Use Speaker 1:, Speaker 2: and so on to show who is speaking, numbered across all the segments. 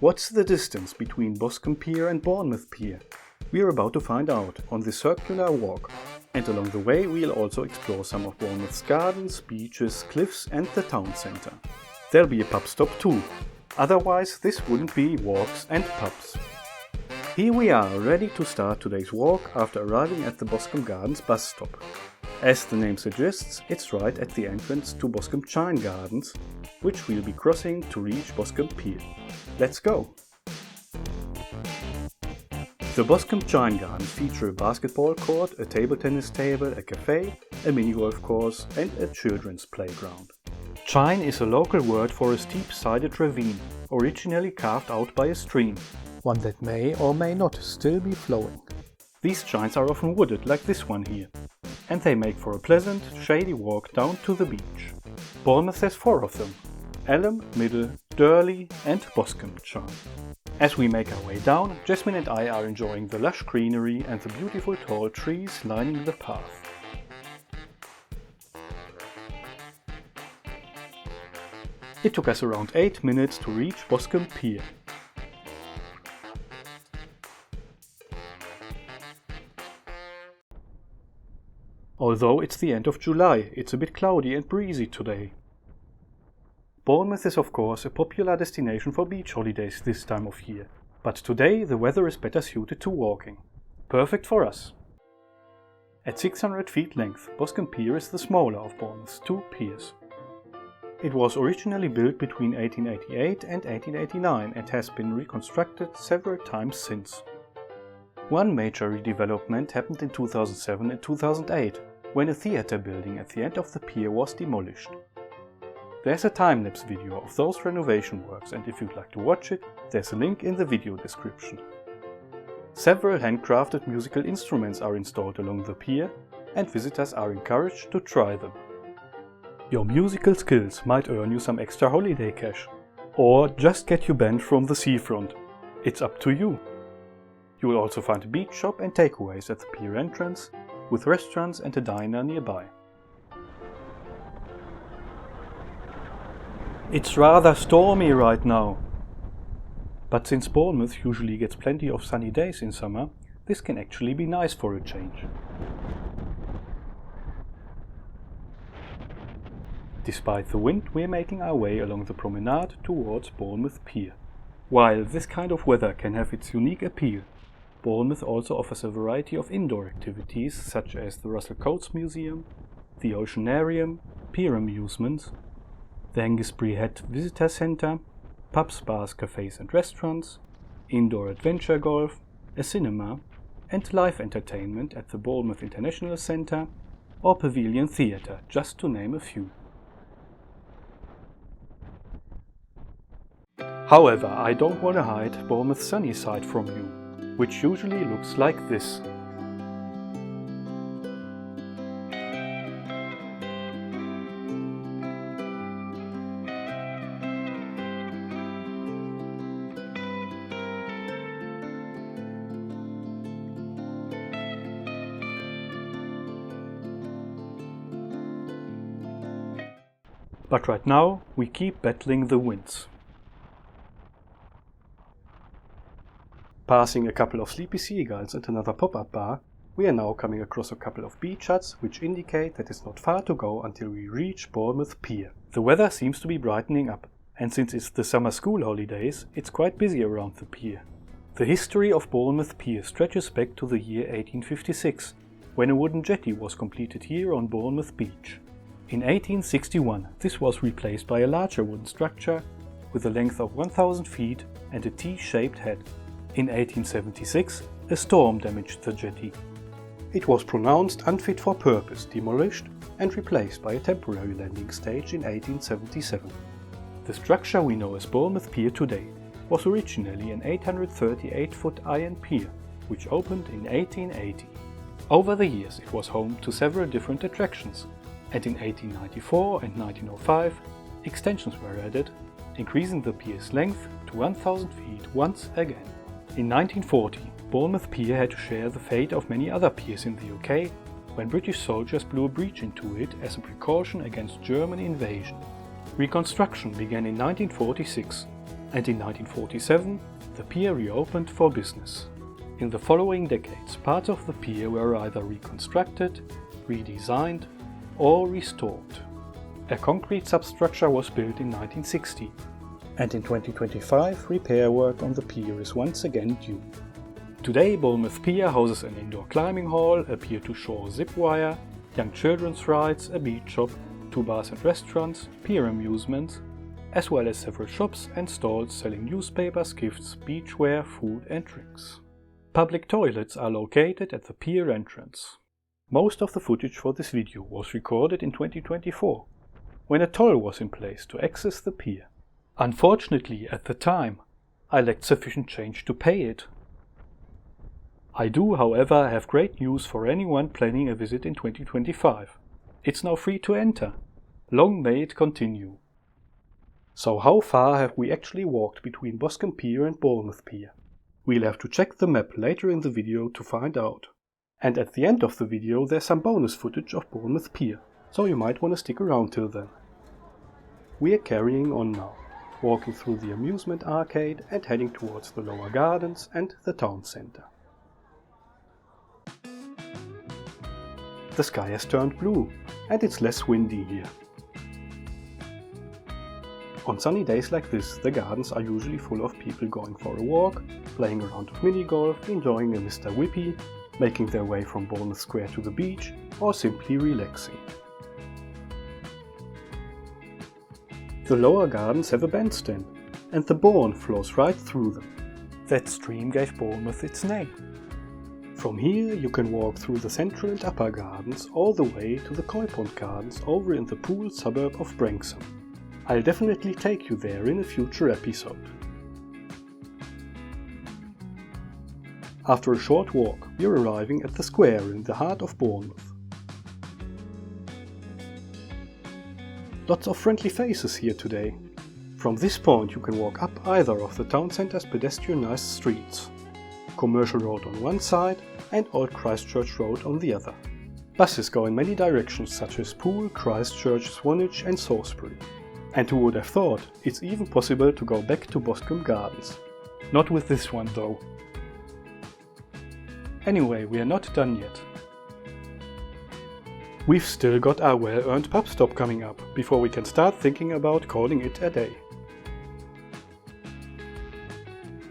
Speaker 1: What's the distance between Boscombe Pier and Bournemouth Pier? We are about to find out on this circular walk, and along the way we'll also explore some of Bournemouth's gardens, beaches, cliffs and the town centre. There'll be a pub stop too, otherwise this wouldn't be walks and pubs. Here we are, ready to start today's walk after arriving at the Boscombe Gardens bus stop. As the name suggests, it's right at the entrance to Boscombe Chine Gardens, which we'll be crossing to reach Boscombe Pier. Let's go! The Boscombe Chine Gardens feature a basketball court, a table tennis table, a cafe, a mini-golf course and a children's playground. Chine is a local word for a steep-sided ravine, originally carved out by a stream, one that may or may not still be flowing. These chines are often wooded like this one here, and they make for a pleasant, shady walk down to the beach. Bournemouth has 4 of them: Elm, Middle, Durley and Boscombe Chine. As we make our way down, Jasmine and I are enjoying the lush greenery and the beautiful tall trees lining the path. It took us around 8 minutes to reach Boscombe Pier. Although it's the end of July, it's a bit cloudy and breezy today. Bournemouth is of course a popular destination for beach holidays this time of year, but today the weather is better suited to walking. Perfect for us. At 600 feet length, Boscombe Pier is the smaller of Bournemouth's 2 piers. It was originally built between 1888 and 1889 and has been reconstructed several times since. One major redevelopment happened in 2007 and 2008, when a theatre building at the end of the pier was demolished. There's a time-lapse video of those renovation works, and if you'd like to watch it, there's a link in the video description. Several handcrafted musical instruments are installed along the pier, and visitors are encouraged to try them. Your musical skills might earn you some extra holiday cash, or just get you banned from the seafront. It's up to you. You will also find a beach shop and takeaways at the pier entrance, with restaurants and a diner nearby. It's rather stormy right now, but since Bournemouth usually gets plenty of sunny days in summer, this can actually be nice for a change. Despite the wind, we're making our way along the promenade towards Bournemouth Pier. While this kind of weather can have its unique appeal, Bournemouth also offers a variety of indoor activities such as the Russell Coates Museum, the Oceanarium, pier amusements, the Hengistbury Head Visitor Centre, pubs, bars, cafes and restaurants, indoor adventure golf, a cinema and live entertainment at the Bournemouth International Centre or Pavilion Theatre, just to name a few. However, I don't want to hide Bournemouth's sunny side from you, which usually looks like this. But right now we keep battling the winds. Passing a couple of sleepy seagulls and another pop-up bar, we are now coming across a couple of beach huts which indicate that it's not far to go until we reach Bournemouth Pier. The weather seems to be brightening up, and since it's the summer school holidays, it's quite busy around the pier. The history of Bournemouth Pier stretches back to the year 1856, when a wooden jetty was completed here on Bournemouth Beach. In 1861, this was replaced by a larger wooden structure with a length of 1,000 feet and a T-shaped head. In 1876, a storm damaged the jetty. It was pronounced unfit for purpose, demolished and replaced by a temporary landing stage in 1877. The structure we know as Bournemouth Pier today was originally an 838-foot iron pier, which opened in 1880. Over the years it was home to several different attractions, and in 1894 and 1905 extensions were added, increasing the pier's length to 1,000 feet once again. In 1940, Bournemouth Pier had to share the fate of many other piers in the UK when British soldiers blew a breach into it as a precaution against German invasion. Reconstruction began in 1946, and in 1947 the pier reopened for business. In the following decades, parts of the pier were either reconstructed, redesigned or restored. A concrete substructure was built in 1960, and in 2025 repair work on the pier is once again due. Today Bournemouth Pier houses an indoor climbing hall, a pier-to-shore zip wire, young children's rides, a beach shop, 2 bars and restaurants, pier amusements, as well as several shops and stalls selling newspapers, gifts, beachwear, food and drinks. Public toilets are located at the pier entrance. Most of the footage for this video was recorded in 2024, when a toll was in place to access the pier. Unfortunately, at the time, I lacked sufficient change to pay it. I do, however, have great news for anyone planning a visit in 2025. It's now free to enter. Long may it continue. So how far have we actually walked between Boscombe Pier and Bournemouth Pier? We'll have to check the map later in the video to find out. And at the end of the video there's some bonus footage of Bournemouth Pier, so you might want to stick around till then. We are carrying on now, walking through the amusement arcade and heading towards the lower gardens and the town centre. The sky has turned blue and it's less windy here. On sunny days like this, the gardens are usually full of people going for a walk, playing a round of mini-golf, enjoying a Mr. Whippy, making their way from Bournemouth Square to the beach, or simply relaxing. The lower gardens have a bandstand, and the Bourne flows right through them. That stream gave Bournemouth its name. From here you can walk through the central and upper gardens all the way to the Koi Pond Gardens over in the Poole suburb of Branksome. I'll definitely take you there in a future episode. After a short walk, we're arriving at the square in the heart of Bournemouth. Lots of friendly faces here today. From this point you can walk up either of the town centre's pedestrianised streets. Commercial Road on one side and Old Christchurch Road on the other. Buses go in many directions such as Poole, Christchurch, Swanage and Salisbury. And who would have thought it's even possible to go back to Boscombe Gardens. Not with this one though. Anyway, we are not done yet. We've still got our well-earned pub stop coming up before we can start thinking about calling it a day.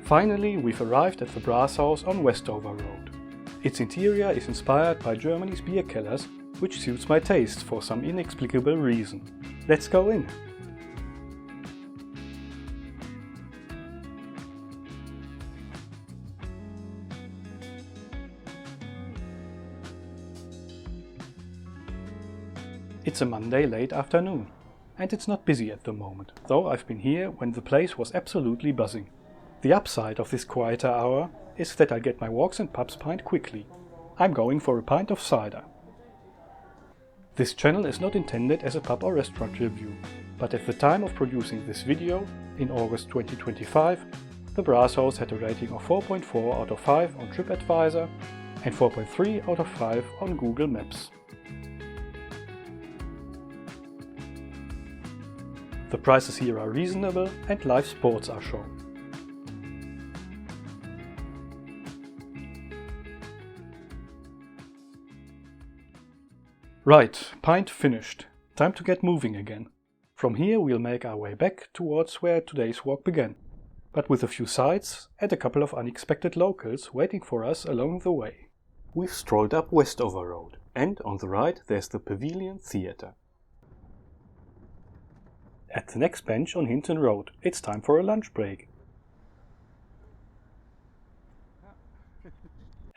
Speaker 1: Finally, we've arrived at the Brass House on Westover Road. Its interior is inspired by Germany's beer cellars, which suits my taste for some inexplicable reason. Let's go in! It's a Monday late afternoon, and it's not busy at the moment, though I've been here when the place was absolutely buzzing. The upside of this quieter hour is that I get my walks and pubs pint quickly. I'm going for a pint of cider. This channel is not intended as a pub or restaurant review, but at the time of producing this video, in August 2025, the Brass House had a rating of 4.4 out of 5 on TripAdvisor and 4.3 out of 5 on Google Maps. The prices here are reasonable and live sports are shown. Right, pint finished. Time to get moving again. From here we'll make our way back towards where today's walk began, but with a few sights and a couple of unexpected locals waiting for us along the way. We've strolled up Westover Road, and on the right there's the Pavilion Theatre. At the next bench on Hinton Road, it's time for a lunch break.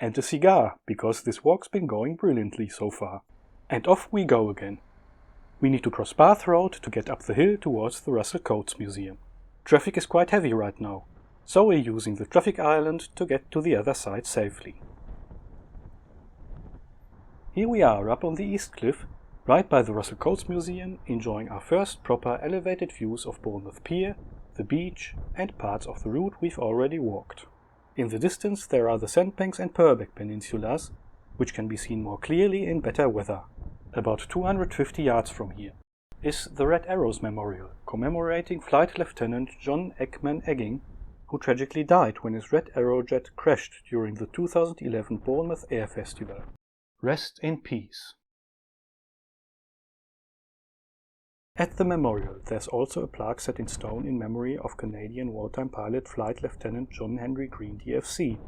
Speaker 1: And a cigar, because this walk's been going brilliantly so far. And off we go again. We need to cross Bath Road to get up the hill towards the Russell Coates Museum. Traffic is quite heavy right now, so we're using the traffic island to get to the other side safely. Here we are up on the East Cliff, right by the Russell Coates Museum, enjoying our first proper elevated views of Bournemouth Pier, the beach and parts of the route we've already walked. In the distance there are the Sandbanks and Purbeck Peninsulas, which can be seen more clearly in better weather, about 250 yards from here. is the Red Arrows Memorial, commemorating Flight Lieutenant John Ekman Egging, who tragically died when his Red Arrow jet crashed during the 2011 Bournemouth Air Festival. Rest in peace. At the memorial, there's also a plaque set in stone in memory of Canadian wartime pilot Flight Lieutenant John Henry Green DFC,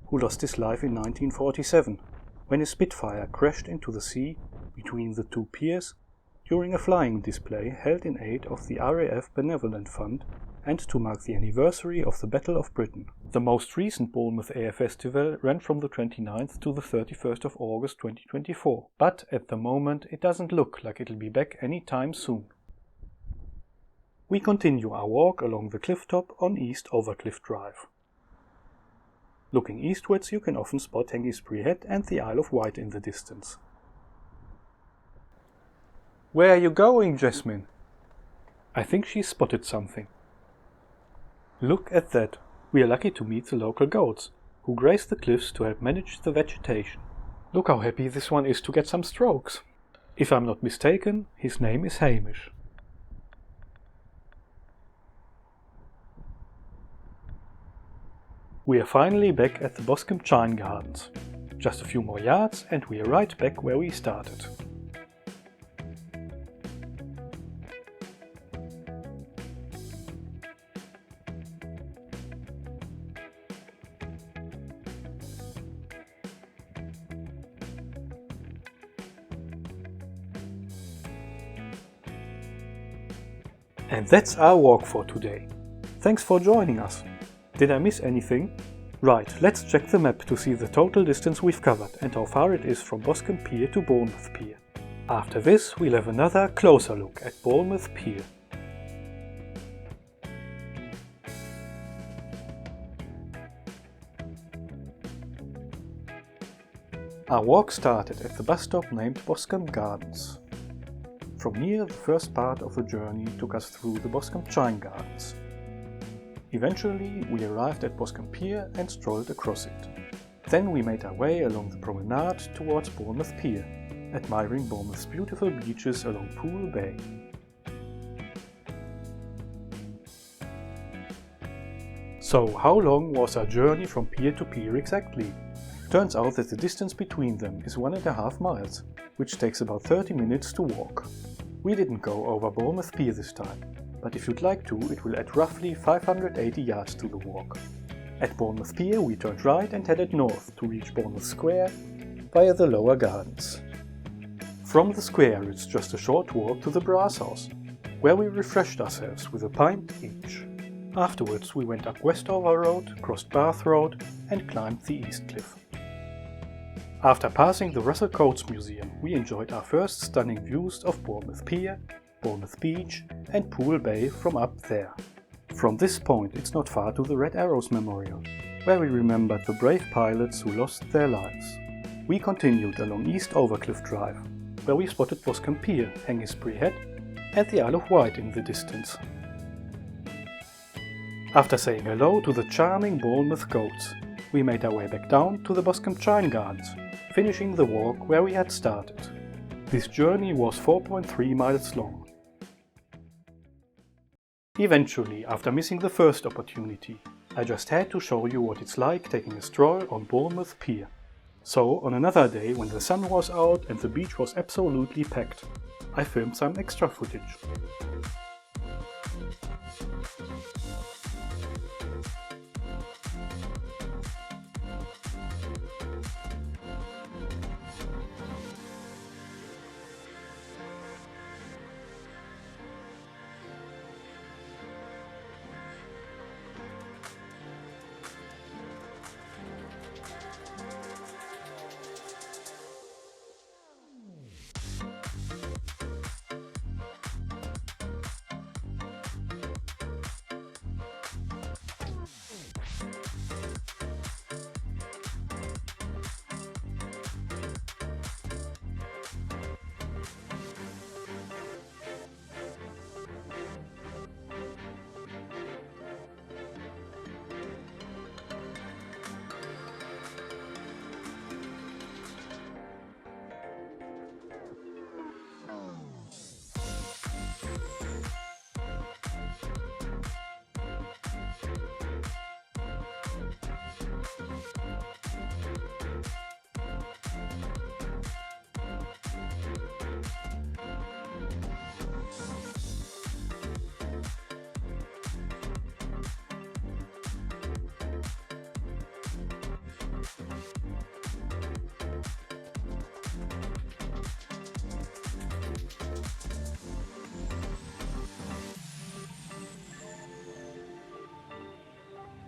Speaker 1: who lost his life in 1947 when his Spitfire crashed into the sea between the two piers during a flying display held in aid of the RAF Benevolent Fund and to mark the anniversary of the Battle of Britain. The most recent Bournemouth Air Festival ran from the 29th to the 31st of August 2024, but at the moment it doesn't look like it'll be back anytime soon. We continue our walk along the cliff top on East Overcliff Drive. Looking eastwards you can often spot Hengistbury Head and the Isle of Wight in the distance. Where are you going, Jasmine? I think she's spotted something. Look at that. We are lucky to meet the local goats, who graze the cliffs to help manage the vegetation. Look how happy this one is to get some strokes. If I'm not mistaken, his name is Hamish. We are finally back at the Boscombe Chine Gardens. Just a few more yards and we are right back where we started. And that's our walk for today. Thanks for joining us. Did I miss anything? Right, let's check the map to see the total distance we've covered and how far it is from Boscombe Pier to Bournemouth Pier. After this, we'll have another closer look at Bournemouth Pier. Our walk started at the bus stop named Boscombe Gardens. From here, the first part of the journey took us through the Boscombe Chine Gardens. Eventually, we arrived at Boscombe Pier and strolled across it. Then we made our way along the promenade towards Bournemouth Pier, admiring Bournemouth's beautiful beaches along Poole Bay. So, how long was our journey from pier to pier exactly? Turns out that the distance between them is 1.5 miles, which takes about 30 minutes to walk. We didn't go over Bournemouth Pier this time, but if you'd like to, it will add roughly 580 yards to the walk. At Bournemouth Pier we turned right and headed north to reach Bournemouth Square via the lower gardens. From the square it's just a short walk to the Brass House, where we refreshed ourselves with a pint each. Afterwards we went up Westover Road, crossed Bath Road and climbed the East Cliff. After passing the Russell Coates Museum, we enjoyed our first stunning views of Bournemouth Pier, Bournemouth Beach and Poole Bay from up there. From this point it's not far to the Red Arrows Memorial, where we remembered the brave pilots who lost their lives. We continued along East Overcliff Drive, where we spotted Boscombe Pier, Hengistbury Head and the Isle of Wight in the distance. After saying hello to the charming Bournemouth goats, we made our way back down to the Boscombe Chine Gardens, finishing the walk where we had started. This journey was 4.3 miles long. Eventually, after missing the first opportunity, I just had to show you what it's like taking a stroll on Bournemouth Pier. So, on another day when the sun was out and the beach was absolutely packed, I filmed some extra footage.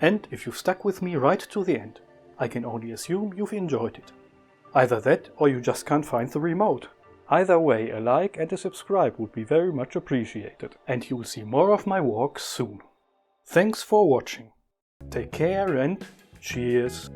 Speaker 1: And if you've stuck with me right to the end, I can only assume you've enjoyed it. Either that or you just can't find the remote. Either way, a like and a subscribe would be very much appreciated, and you'll see more of my walks soon. Thanks for watching. Take care and cheers!